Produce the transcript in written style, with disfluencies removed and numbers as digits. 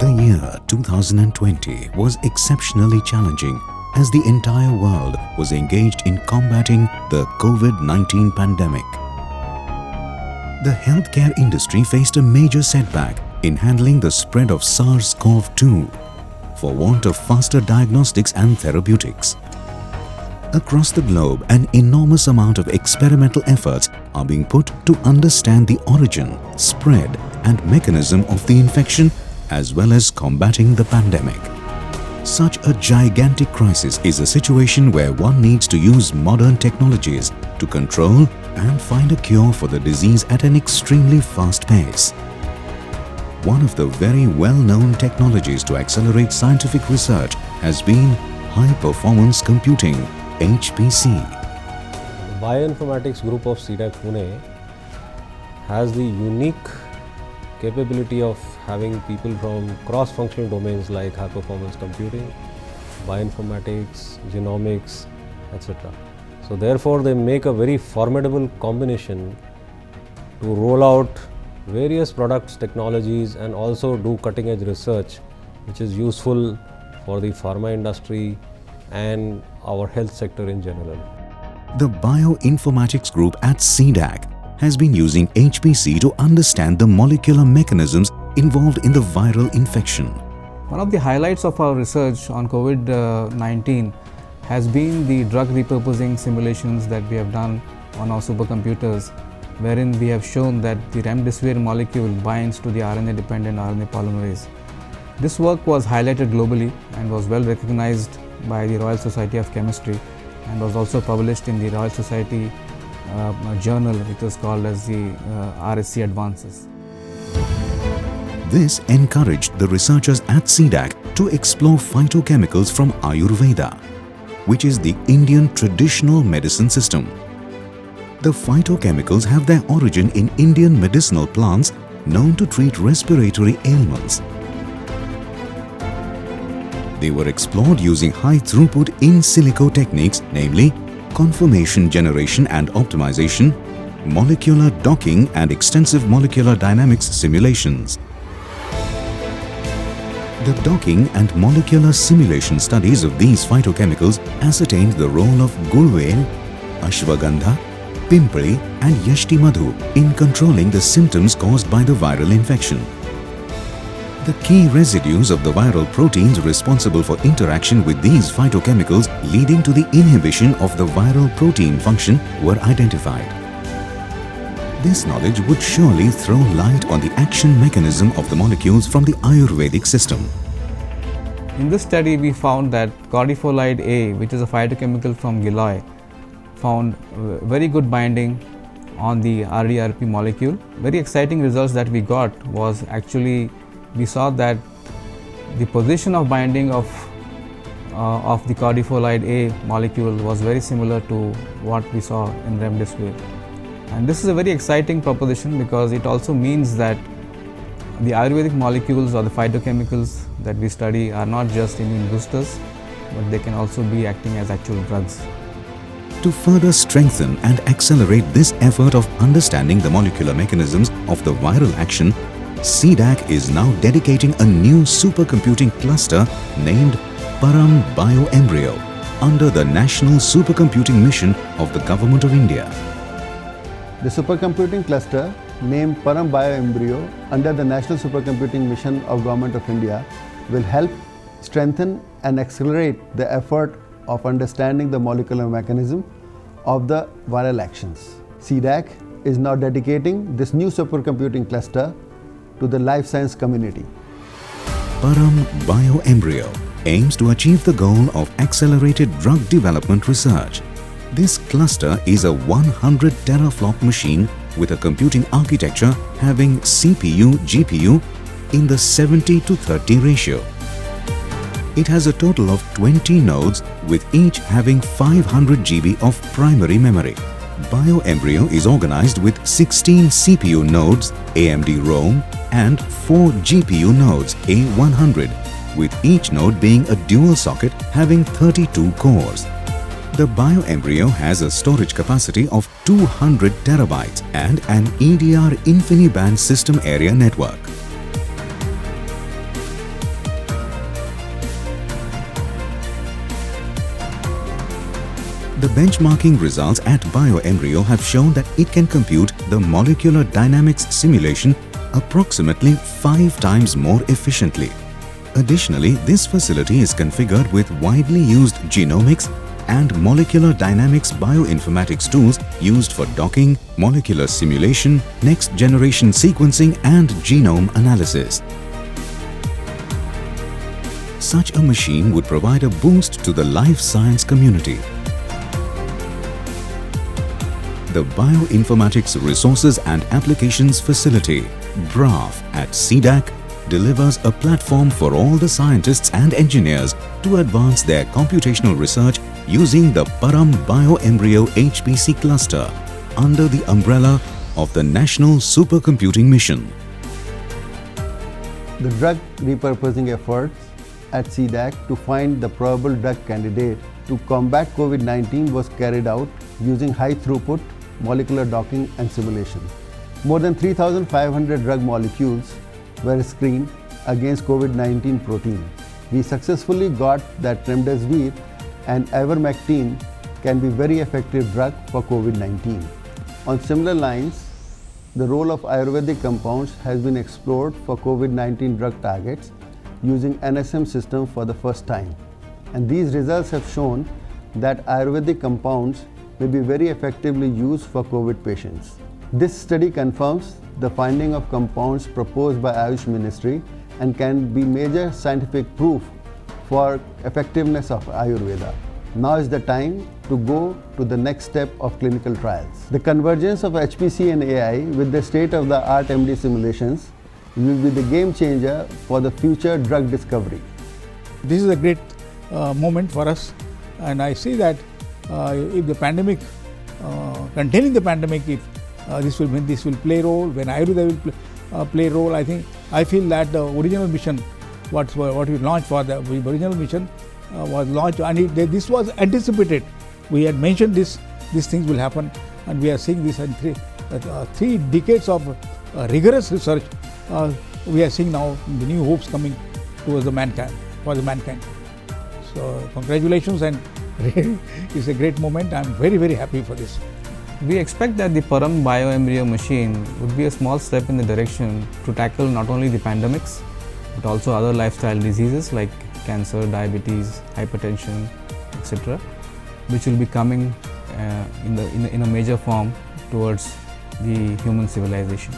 The year 2020 was exceptionally challenging as the entire world was engaged in combating the COVID-19 pandemic. The healthcare industry faced a major setback in handling the spread of SARS-CoV-2 for want of faster diagnostics and therapeutics. Across the globe, an enormous amount of experimental efforts are being put to understand the origin, spread and mechanism of the infection as well as combating the pandemic. Such a gigantic crisis is a situation where one needs to use modern technologies to control and find a cure for the disease at an extremely fast pace. One of the very well-known technologies to accelerate scientific research has been high-performance computing, HPC. The Bioinformatics Group of CDAC Pune has the unique capability of having people from cross-functional domains like high-performance computing, bioinformatics, genomics, etc. So therefore, they make a very formidable combination to roll out various products, technologies and also do cutting-edge research which is useful for the pharma industry and our health sector in general. The Bioinformatics Group at CDAC has been using HPC to understand the molecular mechanisms involved in the viral infection. One of the highlights of our research on COVID-19 has been the drug repurposing simulations that we have done on our supercomputers, wherein we have shown that the remdesivir molecule binds to the RNA-dependent RNA polymerase. This work was highlighted globally and was well recognized by the Royal Society of Chemistry and was also published in the Royal Society journal, which was called as the RSC Advances. This encouraged the researchers at CDAC to explore phytochemicals from Ayurveda, which is the Indian traditional medicine system. The phytochemicals have their origin in Indian medicinal plants known to treat respiratory ailments. They were explored using high-throughput in silico techniques, namely conformation generation and optimization, molecular docking and extensive molecular dynamics simulations. The docking and molecular simulation studies of these phytochemicals ascertained the role of gulwel, ashwagandha, pimpri and yashti madhu in controlling the symptoms caused by the viral infection. The key residues of the viral proteins responsible for interaction with these phytochemicals leading to the inhibition of the viral protein function were identified. This knowledge would surely throw light on the action mechanism of the molecules from the Ayurvedic system. In this study, we found that cordifolide A, which is a phytochemical from giloy, found very good binding on the RDRP molecule. Very exciting results that we got was actually we saw that the position of binding of the cordifolide A molecule was very similar to what we saw in remdesivir. And this is a very exciting proposition because it also means that the Ayurvedic molecules or the phytochemicals that we study are not just immune boosters, but they can also be acting as actual drugs. To further strengthen and accelerate this effort of understanding the molecular mechanisms of the viral action, CDAC is now dedicating a new supercomputing cluster named Param Bioembryo under the National Supercomputing Mission of the Government of India. The supercomputing cluster named Param Bioembryo under the National Supercomputing Mission of Government of India will help strengthen and accelerate the effort of understanding the molecular mechanism of the viral actions. CDAC is now dedicating this new supercomputing cluster to the life science community. Param Bioembryo aims to achieve the goal of accelerated drug development research. This cluster is a 100 teraflop machine with a computing architecture having CPU-GPU in the 70:30 ratio. It has a total of 20 nodes with each having 500 GB of primary memory. Bioembryo is organized with 16 CPU nodes AMD Rome and 4 GPU nodes A100, with each node being a dual socket having 32 cores. The Bioembryo has a storage capacity of 200 terabytes and an EDR InfiniBand system area network. The benchmarking results at BioEmbryo have shown that it can compute the molecular dynamics simulation approximately 5 times more efficiently. Additionally, this facility is configured with widely used genomics and molecular dynamics bioinformatics tools used for docking, molecular simulation, next-generation sequencing and genome analysis. Such a machine would provide a boost to the life science community. The Bioinformatics Resources and Applications Facility, BRAF, at CDAC delivers a platform for all the scientists and engineers to advance their computational research using the Param BioEmbryo HPC cluster under the umbrella of the National Supercomputing Mission. The drug repurposing efforts at CDAC to find the probable drug candidate to combat COVID-19 was carried out using high throughput molecular docking and simulation. More than 3,500 drug molecules were screened against COVID-19 protein. We successfully got that remdesivir and ivermectin can be very effective drug for COVID-19. On similar lines, the role of Ayurvedic compounds has been explored for COVID-19 drug targets using NSM system for the first time. And these results have shown that Ayurvedic compounds may be very effectively used for COVID patients. This study confirms the finding of compounds proposed by Ayush Ministry and can be major scientific proof for effectiveness of Ayurveda. Now is the time to go to the next step of clinical trials. The convergence of HPC and AI with the state-of-the-art MD simulations will be the game changer for the future drug discovery. This is a great moment for us, and I see that if the pandemic, containing the pandemic, if this will play a role, when Ayurveda will play a role, I feel that the original mission, what we launched for the original mission was launched, and this was anticipated. We had mentioned these things will happen, and we are seeing this in 3 decades of rigorous research. We are seeing now the new hopes coming towards the mankind, for the mankind. So congratulations, and it's a great moment. I'm very, very happy for this. We expect that the Param BioEmbryo machine would be a small step in the direction to tackle not only the pandemics, but also other lifestyle diseases like cancer, diabetes, hypertension, etc., which will be coming in a major form towards the human civilization.